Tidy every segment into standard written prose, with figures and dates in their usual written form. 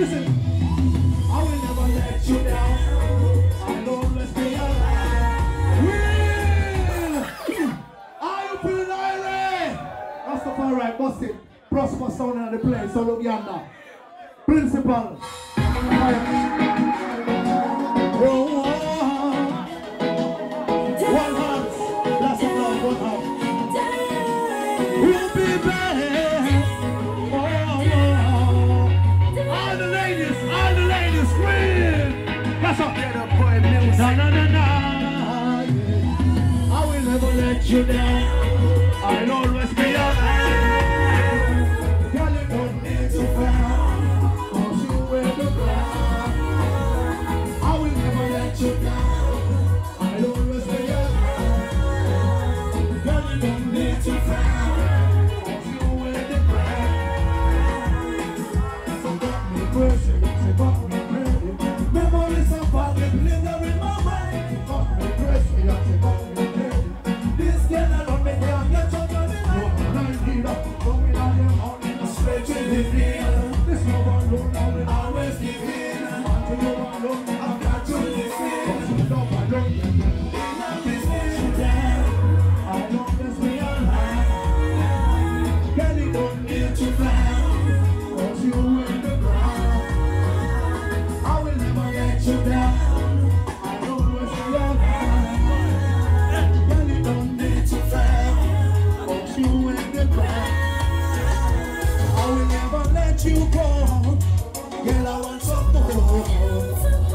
Listen, I will never let you down. I'll always be alive. Will! Are you feeling irate? Rastafari, bust it. Prosper sound in the place, so look yonder. Principal. One heart. Bless of love, one heart. We'll be back. All the ladies, scream. That's up. Get up, boy, music. Na na na na. I will never let you down. I'll always be alive. Girl, you don't need to frown, 'cause you wear the crown. I will never let you down. I'll always be alive. Girl, you don't need to frown, 'cause you wear the crown. So got me crazy, so got me crazy. Memories of all the linger in my mind. So got me crazy, so got me crazy. This girl alone make me and get your money. Coming on your own in a straight to the field. This love alone, I will always give in. Until you alone, I've got to live in. Love alone, I don't miss me alive. Girl, you don't need to frown, 'cause you in the ground. I will never let you down. I'll always be alive. Girl, you don't need to frown, 'cause you in the ground. I will never let you go. Girl, I want some more.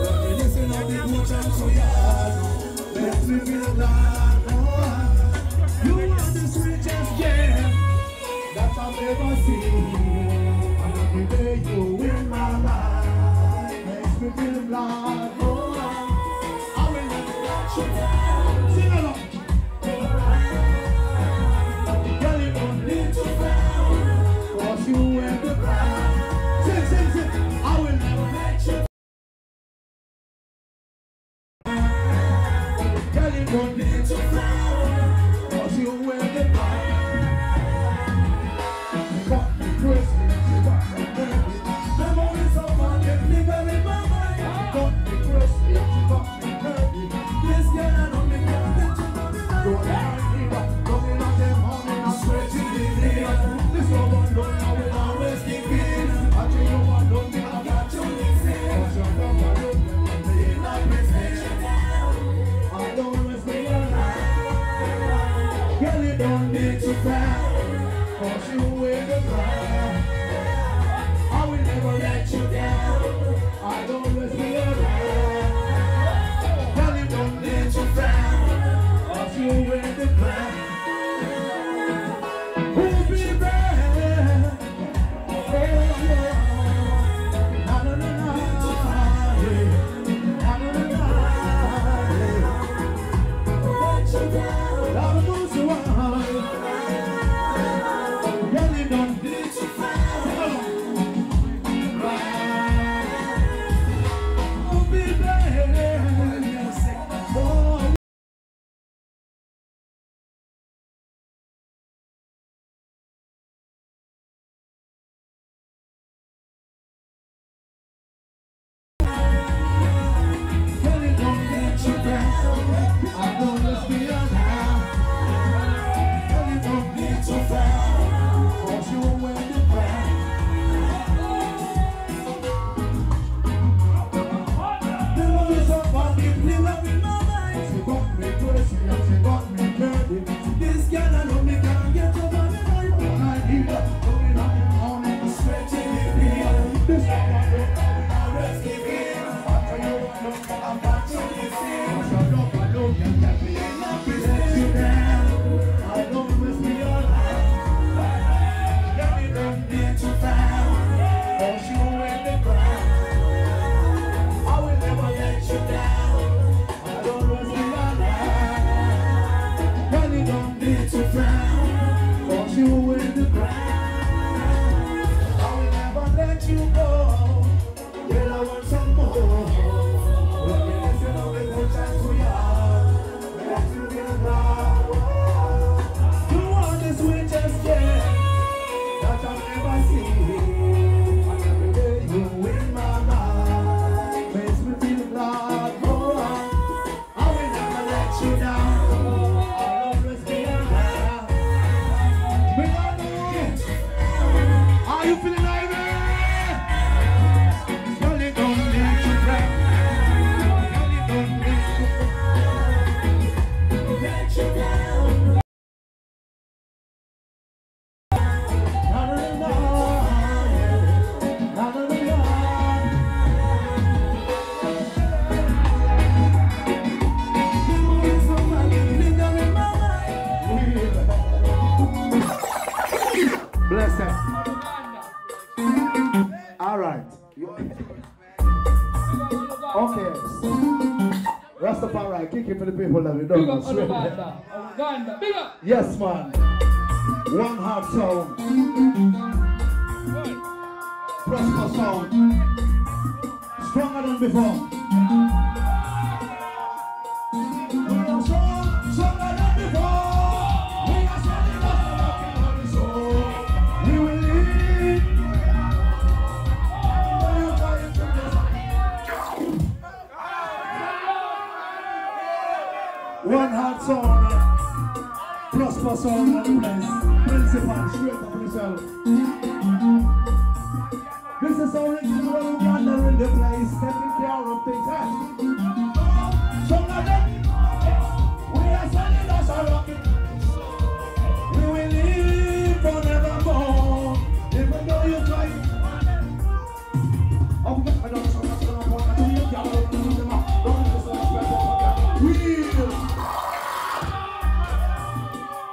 Let me listen to the good times so young. Let me feel that. You are the sweetest girl that I've ever seen. And every day you in my life makes me feel like, oh, I will never let you down. Sing along. Girl, you don't need to frown, 'cause you wear the crown. Sing, sing, sing. I will never let you down. Girl, you don't need to frown, 'cause you wear the crown. You got me crazy, you got me crazy. Memories of all that linger in my mind. You got me crazy, you got me crazy. This girl I don't make Are you feeling like that? Girl, you don't need to cry. Girl, you don't need to let you down. Bless him. All right. Okay. Rastafari, kick it for the people that we don't know. Big up. Yes, man. One heart sound. Prosper sound. Stronger than before. Stronger than before. We are standing up for the soul. We will live. One heart sound. Prosper sound in the place. Principal, straight up himself. This is original Uganda in the place, taking care of things. Stronger than we are standing as a rocket. We will live forevermore, even though you try.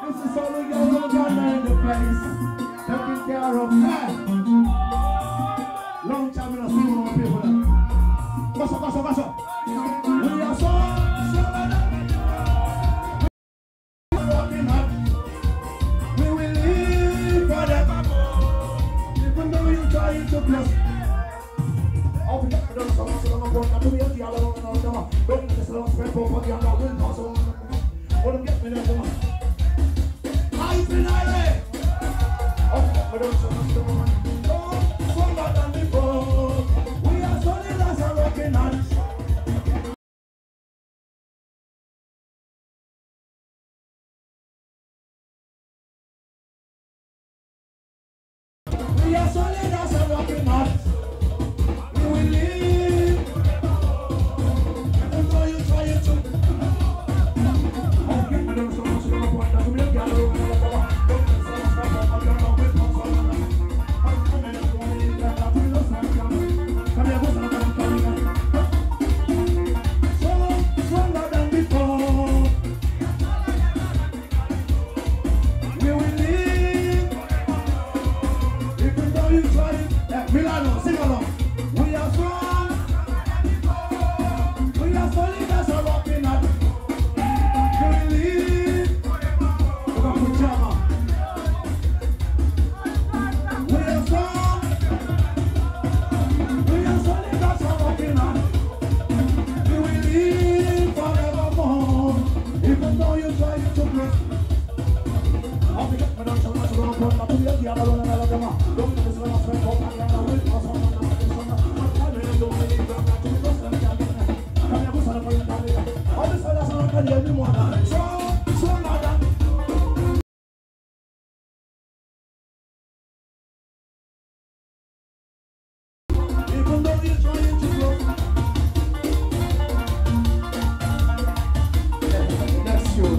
This is original Uganda in the place, taking care of that. Long time in a school of people. Paso. We are so working hard. We will live forevermore, even though you try to bless. We are solid as a rocking hand. We are solid as a rocking hand. We will live. Even though you try to. Milano, sing along. We are strong. We are solid as a rocking up. We will live. We are strong. We are solid as a rocking up. We will live forevermore, even though you try to break. Even though you're trying to grow. That's you.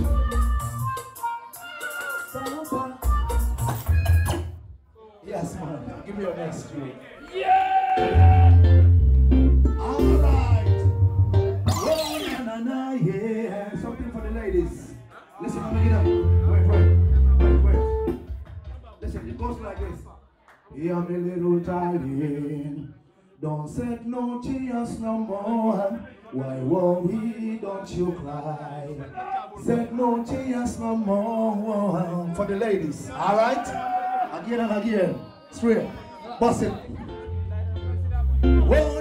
Yes, man. Give me your next tune. Yeah! All right. Oh, na, yeah. Something for the ladies. Listen, let me get up. Wait. Listen, it goes like this. Yeah, I'm a little tired. Don't set no tears no more. Why worry, don't you cry. Set no tears no more. For the ladies, all right? Again and again. Straight. Bust it. Whoa.